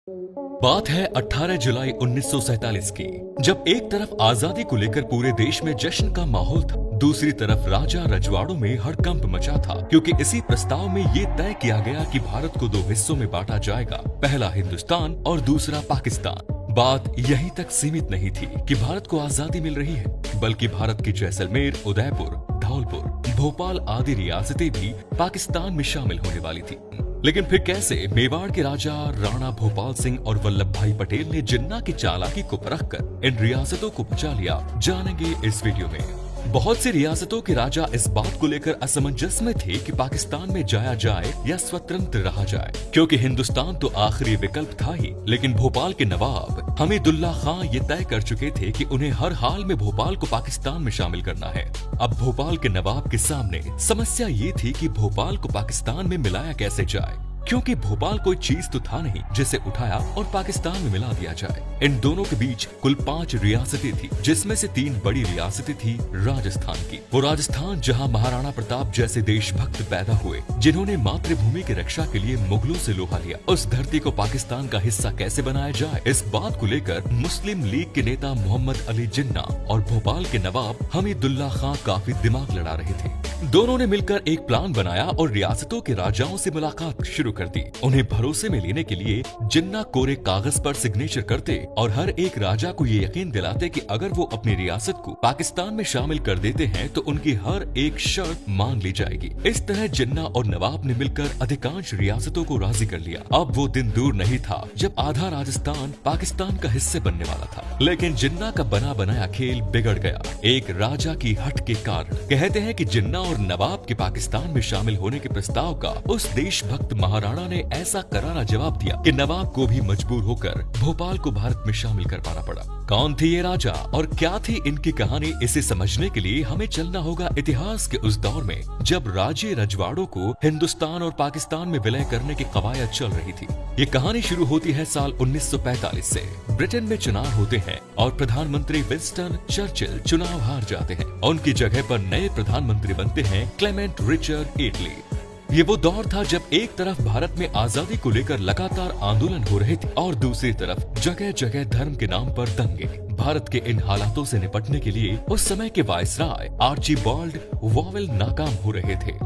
बात है 18 जुलाई 1947 की, जब एक तरफ आजादी को लेकर पूरे देश में जश्न का माहौल था, दूसरी तरफ राजा रजवाड़ों में हड़कंप मचा था, क्योंकि इसी प्रस्ताव में ये तय किया गया कि भारत को दो हिस्सों में बांटा जाएगा, पहला हिंदुस्तान और दूसरा पाकिस्तान। बात यहीं तक सीमित नहीं थी कि भारत को आजादी मिल रही है, बल्कि भारत की जैसलमेर, उदयपुर, धौलपुर, भोपाल आदि रियासतें भी पाकिस्तान में शामिल होने वाली थी। लेकिन फिर कैसे मेवाड़ के राजा राणा भोपाल सिंह और वल्लभ भाई पटेल ने जिन्ना की चालाकी को परखकर इन रियासतों को बचा लिया, जानेंगे इस वीडियो में। बहुत सी रियासतों के राजा इस बात को लेकर असमंजस में थे कि पाकिस्तान में जाया जाए या स्वतंत्र रहा जाए, क्योंकि हिंदुस्तान तो आखिरी विकल्प था ही। लेकिन भोपाल के नवाब हमीदुल्ला खां ये तय कर चुके थे कि उन्हें हर हाल में भोपाल को पाकिस्तान में शामिल करना है। अब भोपाल के नवाब के सामने समस्या ये थी कि भोपाल को पाकिस्तान में मिलाया कैसे जाए, क्योंकि भोपाल कोई चीज तो था नहीं जिसे उठाया और पाकिस्तान में मिला दिया जाए। इन दोनों के बीच कुल 5 रियासतें थी, जिसमें से 3 बड़ी रियासतें थी राजस्थान की। वो राजस्थान जहां महाराणा प्रताप जैसे देशभक्त पैदा हुए, जिन्होंने मातृभूमि की रक्षा के लिए मुगलों से लोहा लिया। उस धरती को पाकिस्तान का हिस्सा कैसे बनाया जाए, इस बात को लेकर मुस्लिम लीग के नेता मोहम्मद अली जिन्ना और भोपाल के नवाब हमीदुल्ला खां काफी दिमाग लड़ा रहे थे। दोनों ने मिलकर एक प्लान बनाया और रियासतों के राजाओं से मुलाकात शुरू कर दी। उन्हें भरोसे में लेने के लिए जिन्ना कोरे कागज पर सिग्नेचर करते और हर एक राजा को ये यकीन दिलाते कि अगर वो अपनी रियासत को पाकिस्तान में शामिल कर देते हैं तो उनकी हर एक शर्त मान ली जाएगी। इस तरह जिन्ना और नवाब ने मिलकर अधिकांश रियासतों को राजी कर लिया। अब वो दिन दूर नहीं था जब आधा राजस्थान पाकिस्तान का हिस्से बनने वाला था। लेकिन जिन्ना का बना बनाया खेल बिगड़ गया, एक राजा की हट के कारण। कहते हैं कि जिन्ना और नवाब के पाकिस्तान में शामिल होने के प्रस्ताव का उस देशभक्त महाराणा ने ऐसा करारा जवाब दिया कि नवाब को भी मजबूर होकर भोपाल को भारत में शामिल कर पाना पड़ा। कौन थे ये राजा और क्या थी इनकी कहानी, इसे समझने के लिए हमें चलना होगा इतिहास के उस दौर में जब राज्य रजवाड़ों को हिंदुस्तान और पाकिस्तान में विलय करने की कवायद चल रही थी। ये कहानी शुरू होती है साल 1945 से। ब्रिटेन में चुनाव होते हैं और प्रधानमंत्री विंस्टन चर्चिल चुनाव हार जाते हैं। उनकी जगह पर नए प्रधानमंत्री बनते हैं क्लेमेंट रिचर्ड एटली। ये वो दौर था जब एक तरफ भारत में आजादी को लेकर लगातार आंदोलन हो रहे थे और दूसरी तरफ जगह जगह धर्म के नाम पर दंगे। भारत के इन हालातों से निपटने के लिए उस समय के वायसराय आर्चीबाल्ड वॉवेल नाकाम हो रहे थे।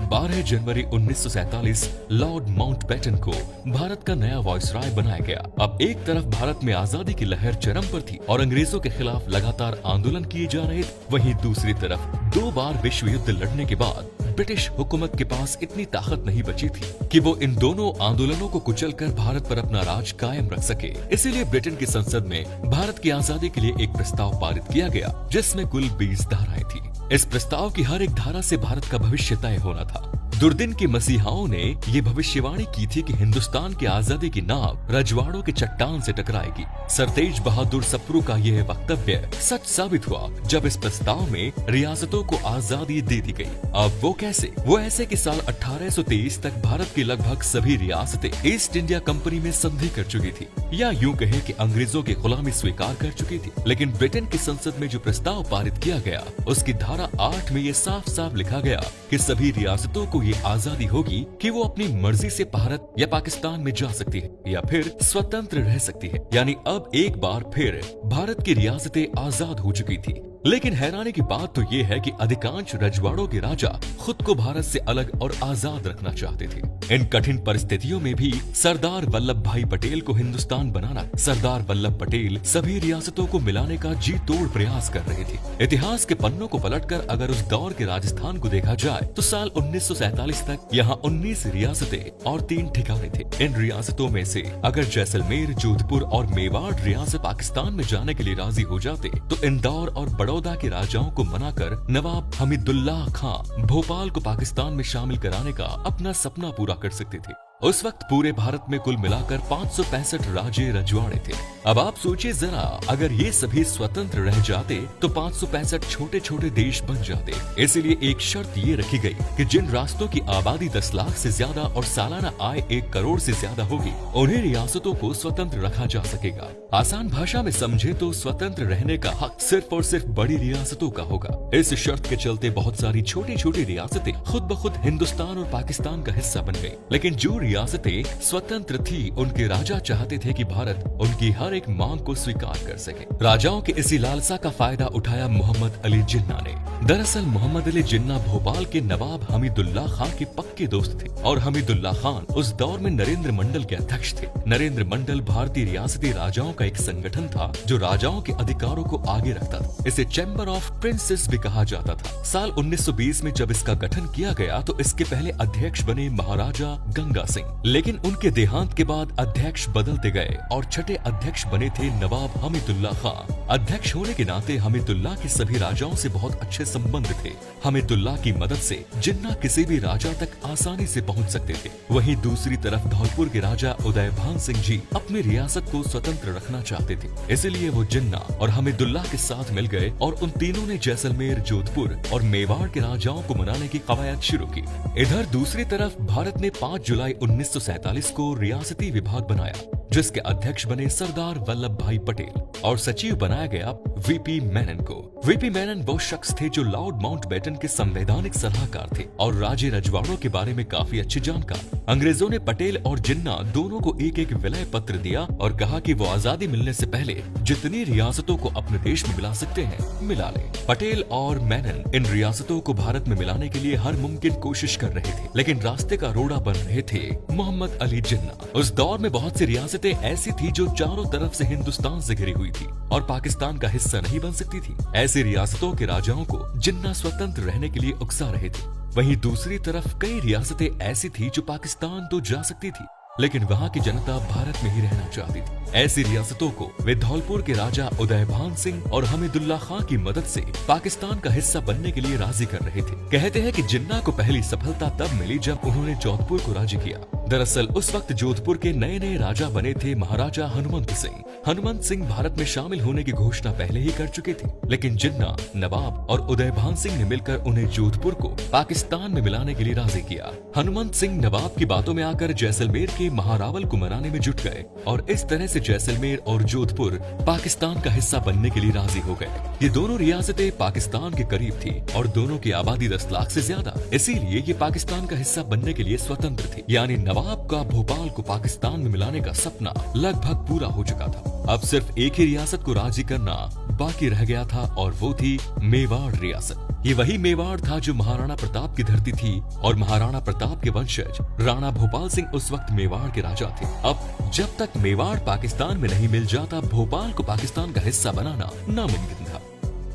12 जनवरी 1947 लॉर्ड माउंटबेटन को भारत का नया वायसराय बनाया गया। अब एक तरफ भारत में आजादी की लहर चरम पर थी और अंग्रेजों के खिलाफ लगातार आंदोलन किए जा रहे थे, वहीं दूसरी तरफ 2 बार विश्व युद्ध लड़ने के बाद ब्रिटिश हुकूमत के पास इतनी ताकत नहीं बची थी कि वो इन दोनों आंदोलनों को कुचलकर भारत पर अपना राज कायम रख सके। इसीलिए ब्रिटेन की संसद में भारत की आजादी के लिए एक प्रस्ताव पारित किया गया, जिसमें कुल 20 धाराएं थी। इस प्रस्ताव की हर एक धारा से भारत का भविष्य तय होना था। दुर्दिन के मसीहाओं ने ये भविष्यवाणी की थी कि हिंदुस्तान की आजादी की नाव रजवाड़ों के चट्टान से टकराएगी। सर तेज बहादुर सप्रू का यह वक्तव्य सच साबित हुआ जब इस प्रस्ताव में रियासतों को आजादी दे दी गई। अब वो कैसे? वो ऐसे कि साल 1823 तक भारत की लगभग सभी रियासतें ईस्ट इंडिया कंपनी में संधि कर चुकी थी, या यूं कहे कि अंग्रेजों की गुलामी स्वीकार कर चुकी थी। लेकिन ब्रिटेन की संसद में जो प्रस्ताव पारित किया गया, उसकी धारा 8 में ये साफ साफ लिखा गया कि सभी रियासतों को ये आजादी होगी कि वो अपनी मर्जी से भारत या पाकिस्तान में जा सकती है या फिर स्वतंत्र रह सकती है। यानी अब एक बार फिर भारत की रियासतें आजाद हो चुकी थी। लेकिन हैरानी की बात तो ये है कि अधिकांश रजवाड़ों के राजा खुद को भारत से अलग और आजाद रखना चाहते थे। इन कठिन परिस्थितियों में भी सरदार वल्लभ भाई पटेल को हिंदुस्तान बनाना, सरदार वल्लभ पटेल सभी रियासतों को मिलाने का जी तोड़ प्रयास कर रहे थे। इतिहास के पन्नों को पलटकर अगर उस दौर के राजस्थान को देखा जाए तो साल 1947 तक यहाँ 19 रियासतें और 3 ठिकाने थे। इन रियासतों में से अगर जैसलमेर, जोधपुर और मेवाड़ रियासत पाकिस्तान में जाने के लिए राजी हो जाते तो इंदौर और बड़ौदा के राजाओं को मनाकर नवाब हमीदुल्ला खां भोपाल को पाकिस्तान में शामिल कराने का अपना सपना पूरा कर सकते थे। उस वक्त पूरे भारत में कुल मिलाकर 565 राज्य रजवाड़े थे। अब आप सोचिए जरा, अगर ये सभी स्वतंत्र रह जाते तो 565 छोटे छोटे देश बन जाते। इसीलिए एक शर्त ये रखी गई कि जिन राष्ट्रों की आबादी 10 लाख से ज्यादा और सालाना आय 1 करोड़ से ज्यादा होगी, उन्हें रियासतों को स्वतंत्र रखा जा सकेगा। आसान भाषा में समझे तो स्वतंत्र रहने का हक सिर्फ और सिर्फ बड़ी रियासतों का होगा। इस शर्त के चलते बहुत सारी छोटी छोटी रियासतें खुद ब खुद हिंदुस्तान और पाकिस्तान का हिस्सा बन गयी। लेकिन जो रियासतें स्वतंत्र थी, उनके राजा चाहते थे कि भारत उनकी हर एक मांग को स्वीकार कर सके। राजाओं की इसी लालसा का फायदा उठाया मोहम्मद अली जिन्ना ने। दरअसल मोहम्मद अली जिन्ना भोपाल के नवाब हमीदुल्लाह खान के पक्के दोस्त थे और हमीदुल्लाह खान उस दौर में नरेंद्र मंडल के अध्यक्ष थे। नरेंद्र मंडल भारतीय रियासती राजाओं का एक संगठन था जो राजाओं के अधिकारों को आगे रखता था। इसे चैम्बर ऑफ प्रिंसेस भी कहा जाता था। साल 1920 में जब इसका गठन किया गया तो इसके पहले अध्यक्ष बने महाराजा गंगा सिंह, लेकिन उनके देहांत के बाद अध्यक्ष बदलते गए और छठे अध्यक्ष बने थे नवाब हमीदुल्लाह खान। अध्यक्ष होने के नाते हमीदुल्लाह के सभी राजाओं से बहुत अच्छे संबंध थे। हमीदुल्लाह की मदद से जिन्ना किसी भी राजा तक आसानी से पहुंच सकते थे। वहीं दूसरी तरफ धौलपुर के राजा उदयभान सिंह जी अपनी रियासत को स्वतंत्र रखना चाहते थे, इसलिए वो जिन्ना और हमीदुल्लाह के साथ मिल गए और उन तीनों ने जैसलमेर, जोधपुर और मेवाड़ के राजाओं को मनाने की कवायद शुरू की। इधर दूसरी तरफ भारत ने 5 जुलाई 1947 को रियासती विभाग बनाया, जिसके अध्यक्ष बने सरदार वल्लभ भाई पटेल और सचिव बनाया गया वीपी मेनन को। वीपी मेनन वो शख्स थे जो लॉर्ड माउंटबेटन के संवैधानिक सलाहकार थे और राज्य रजवाड़ों के बारे में काफी अच्छे जानकार। अंग्रेजों ने पटेल और जिन्ना दोनों को एक एक विलय पत्र दिया और कहा कि वो आजादी मिलने से पहले जितनी रियासतों को अपने देश में मिला सकते हैं मिला ले। पटेल और मेनन इन रियासतों को भारत में मिलाने के लिए हर मुमकिन कोशिश कर रहे थे, लेकिन रास्ते का रोड़ा बन रहे थे मोहम्मद अली जिन्ना। उस दौर में बहुत सी रियासतें ऐसी थी जो चारों तरफ से हिंदुस्तान से घिरी हुई थी और पाकिस्तान का हिस्सा नहीं बन सकती थी। ऐसी रियासतों के राजाओं को जिन्ना स्वतंत्र रहने के लिए उकसा रहे थे। वहीं दूसरी तरफ कई रियासतें ऐसी थी जो पाकिस्तान तो जा सकती थी, लेकिन वहाँ की जनता भारत में ही रहना चाहती थी। ऐसी रियासतों को वे धौलपुर के राजा उदयभान सिंह और हमीदुल्लाह खान की मदद से पाकिस्तान का हिस्सा बनने के लिए राजी कर रहे थे। कहते हैं कि जिन्ना को पहली सफलता तब मिली जब उन्होंने जोधपुर को राजी किया। दरअसल उस वक्त जोधपुर के नए नए राजा बने थे महाराजा हनुमंत सिंह। हनुमंत सिंह भारत में शामिल होने की घोषणा पहले ही कर चुके थे, लेकिन जिन्ना, नवाब और उदयभान सिंह ने मिलकर उन्हें जोधपुर को पाकिस्तान में मिलाने के लिए राजी किया। हनुमंत सिंह नवाब की बातों में आकर जैसलमेर के महारावल को मनाने में जुट गए और इस तरह से जैसलमेर और जोधपुर पाकिस्तान का हिस्सा बनने के लिए राजी हो गए। ये दोनों रियासतें पाकिस्तान के करीब थी और दोनों की आबादी 10 लाख से ज्यादा, इसीलिए ये पाकिस्तान का हिस्सा बनने के लिए स्वतंत्र थे। यानी नवाब का भोपाल को पाकिस्तान में मिलाने का सपना लगभग पूरा हो चुका था। अब सिर्फ एक ही रियासत को राजी करना बाकी रह गया था और वो थी मेवाड़ रियासत। ये वही मेवाड़ था जो महाराणा प्रताप की धरती थी और महाराणा प्रताप के वंशज राणा भोपाल सिंह उस वक्त मेवाड़ के राजा थे। अब जब तक मेवाड़ पाकिस्तान में नहीं मिल जाता, भोपाल को पाकिस्तान का हिस्सा बनाना नामुमकिन था।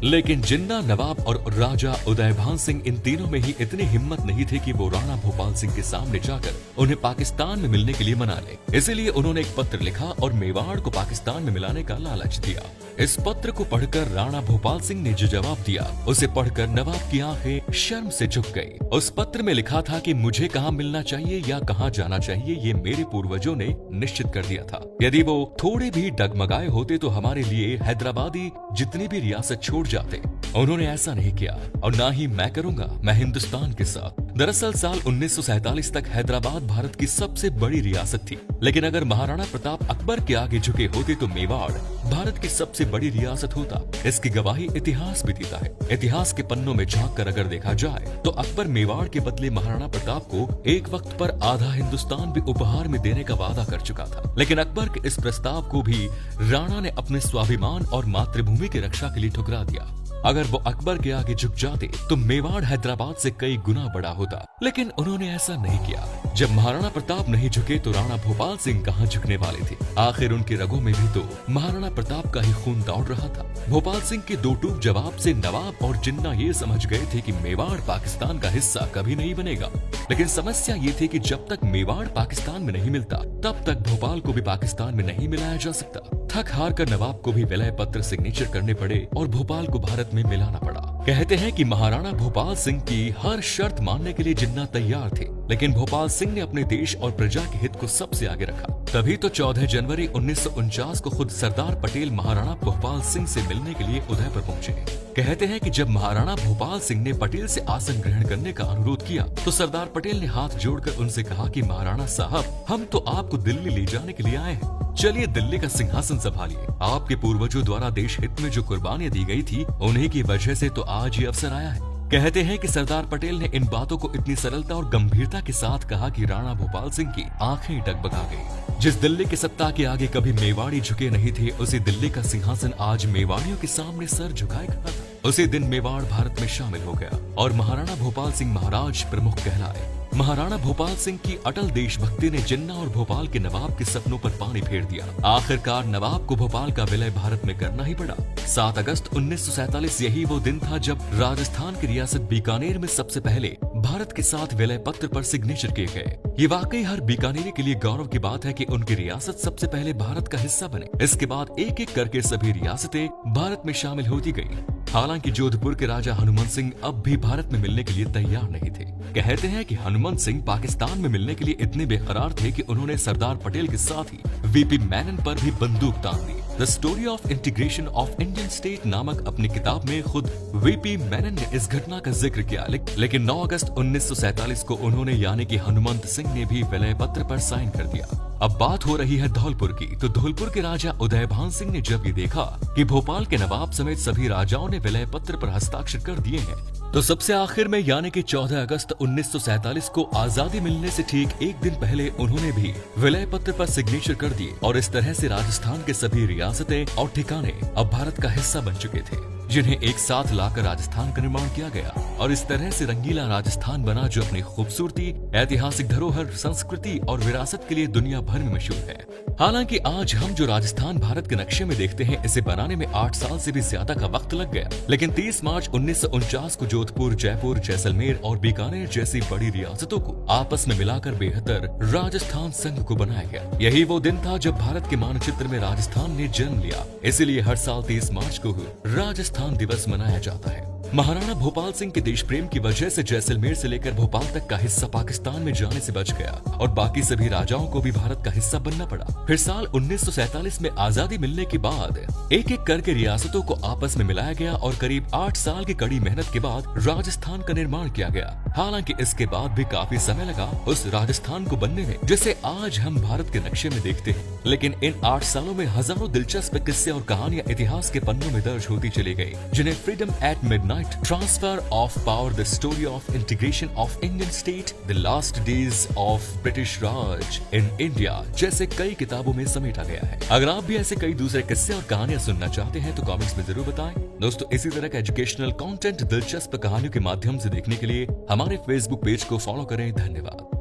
लेकिन जिन्ना, नवाब और राजा उदयभान सिंह इन तीनों में ही इतनी हिम्मत नहीं थी कि वो राणा भोपाल सिंह के सामने जाकर उन्हें पाकिस्तान में मिलने के लिए मना ले। इसलिए उन्होंने एक पत्र लिखा और मेवाड़ को पाकिस्तान में मिलाने का लालच दिया। इस पत्र को पढ़कर राणा भोपाल सिंह ने जो जवाब दिया, उसे पढ़कर नवाब की आंखें शर्म से झुक गई। उस पत्र में लिखा था कि मुझे कहाँ मिलना चाहिए या कहाँ जाना चाहिए ये मेरे पूर्वजों ने निश्चित कर दिया था। यदि वो थोड़े भी डगमगाए होते तो हमारे लिए हैदराबादी जितनी भी रियासत छोड़ जाते। उन्होंने ऐसा नहीं किया और ना ही मैं करूंगा, मैं हिंदुस्तान के साथ। दरअसल साल 1947 तक हैदराबाद भारत की सबसे बड़ी रियासत थी, लेकिन अगर महाराणा प्रताप अकबर के आगे झुके होते तो मेवाड़ भारत की सबसे बड़ी रियासत होता। इसकी गवाही इतिहास भी देता है। इतिहास के पन्नों में झांक कर अगर देखा जाए तो अकबर मेवाड़ के बदले महाराणा प्रताप को एक वक्त पर आधा हिंदुस्तान भी उपहार में देने का वादा कर चुका था। लेकिन अकबर के इस प्रस्ताव को भी राणा ने अपने स्वाभिमान और मातृभूमि की रक्षा के लिए ठुकरा दिया। अगर वो अकबर के आगे झुक जाते तो मेवाड़ हैदराबाद से कई गुना बड़ा होता, लेकिन उन्होंने ऐसा नहीं किया। जब महाराणा प्रताप नहीं झुके तो राणा भोपाल सिंह कहाँ झुकने वाले थे। आखिर उनके रगों में भी तो महाराणा प्रताप का ही खून दौड़ रहा था। भोपाल सिंह के दो टूक जवाब से नवाब और जिन्ना ये समझ गए थे कि मेवाड़ पाकिस्तान का हिस्सा कभी नहीं बनेगा। लेकिन समस्या ये थी कि जब तक मेवाड़ पाकिस्तान में नहीं मिलता, तब तक भोपाल को भी पाकिस्तान में नहीं मिलाया जा सकता। थक हार कर नवाब को भी विलय पत्र सिग्नेचर करने पड़े और भोपाल को भारत में मिलाना पड़ा। कहते हैं कि महाराणा भोपाल सिंह की हर शर्त मानने के लिए जिन्ना तैयार थे, लेकिन भोपाल सिंह ने अपने देश और प्रजा के हित को सबसे आगे रखा। तभी तो 14 जनवरी 1949 को खुद सरदार पटेल महाराणा भोपाल सिंह से मिलने के लिए उदयपुर पहुंचे। कहते हैं कि जब महाराणा भोपाल सिंह ने पटेल से आसन ग्रहण करने का अनुरोध किया तो सरदार पटेल ने हाथ जोड़कर उनसे कहा कि महाराणा साहब, हम तो आपको दिल्ली ले जाने के लिए आए हैं। चलिए दिल्ली का सिंहासन संभालिए। आपके पूर्वजों द्वारा देश हित में जो कुर्बानियां दी गई थी, उन्हीं की वजह से तो आज ये अवसर आया है। कहते हैं कि सरदार पटेल ने इन बातों को इतनी सरलता और गंभीरता के साथ कहा कि राणा भोपाल सिंह की आंखें डगमगा गई। जिस दिल्ली की सत्ता के आगे कभी मेवाड़ी झुके नहीं थे, उसी दिल्ली का सिंहासन आज मेवाड़ियों के सामने सर झुकाए खड़ा था। उसी दिन मेवाड़ भारत में शामिल हो गया और महाराणा भोपाल सिंह महाराज प्रमुख कहलाए। महाराणा भोपाल सिंह की अटल देशभक्ति ने जिन्ना और भोपाल के नवाब के सपनों पर पानी फेर दिया। आखिरकार नवाब को भोपाल का विलय भारत में करना ही पड़ा। 7 अगस्त 1947 यही वो दिन था जब राजस्थान की रियासत बीकानेर में सबसे पहले भारत के साथ विलय पत्र पर सिग्नेचर किए गए। ये वाकई हर बीकानेरी के लिए गौरव की बात है कि उनकी रियासत सबसे पहले भारत का हिस्सा बने। इसके बाद एक एक करके सभी रियासतें भारत में शामिल होती गयी। हालांकि जोधपुर के राजा हनुमंत सिंह अब भी भारत में मिलने के लिए तैयार नहीं थे। कहते हैं कि हनुमंत सिंह पाकिस्तान में मिलने के लिए इतने बेकरार थे कि उन्होंने सरदार पटेल के साथ ही वीपी मेनन पर भी बंदूक तान दी। The story of integration of Indian state नामक अपनी किताब में खुद वीपी मेनन ने इस घटना का जिक्र किया, लेकिन 9 अगस्त 1947 को उन्होंने यानी कि हनुमंत सिंह ने भी विलय पत्र पर साइन कर दिया। अब बात हो रही है धौलपुर की, तो धौलपुर के राजा उदयभान सिंह ने जब ये देखा कि भोपाल के नवाब समेत सभी राजाओं ने विलय पत्र पर हस्ताक्षर कर दिए हैं, तो सबसे आखिर में यानी कि 14 अगस्त 1947 को आजादी मिलने से ठीक एक दिन पहले उन्होंने भी विलय पत्र पर सिग्नेचर कर दिए और इस तरह से राजस्थान के सभी रियासतें और ठिकाने अब भारत का हिस्सा बन चुके थे, जिन्हें एक साथ लाकर राजस्थान का निर्माण किया गया और इस तरह से रंगीला राजस्थान बना जो अपनी खूबसूरती, ऐतिहासिक धरोहर, संस्कृति और विरासत के लिए दुनिया भर में मशहूर है। हालांकि आज हम जो राजस्थान भारत के नक्शे में देखते हैं, इसे बनाने में 8 साल से भी ज्यादा का वक्त लग गया, लेकिन 30 मार्च 1949 को जोधपुर, जयपुर, जैसलमेर और बीकानेर जैसी बड़ी रियासतों को आपस में मिलाकर बेहतर राजस्थान संघ को बनाया गया। यही वो दिन था जब भारत के मानचित्र में राजस्थान ने जन्म लिया। इसीलिए हर साल 30 मार्च को राजस्थान दिवस मनाया जाता है। महाराणा भोपाल सिंह के देश प्रेम की वजह से जैसलमेर से लेकर भोपाल तक का हिस्सा पाकिस्तान में जाने से बच गया और बाकी सभी राजाओं को भी भारत का हिस्सा बनना पड़ा। फिर साल 1947 में आजादी मिलने के बाद एक एक करके रियासतों को आपस में मिलाया गया और करीब 8 साल की कड़ी मेहनत के बाद राजस्थान का निर्माण किया गया। हालांकि इसके बाद भी काफी समय लगा उस राजस्थान को बनने में जिसे आज हम भारत के नक्शे में देखते हैं, लेकिन इन 8 सालों में हजारों दिलचस्प किस्से और कहानियां इतिहास के पन्नों में दर्ज होती चली गयी, जिन्हें freedom at midnight, Transfer of Power, The Story of Integration of Indian State, The Last Days of British Raj in India जैसे कई किताबों में समेटा गया है। अगर आप भी ऐसे कई दूसरे किस्से और कहानियां सुनना चाहते हैं तो कमेंट्स में जरूर बताएं। दोस्तों, इसी तरह का एजुकेशनल कंटेंट दिलचस्प कहानियों के माध्यम से देखने के लिए हमारे फेसबुक पेज को फॉलो करें। धन्यवाद।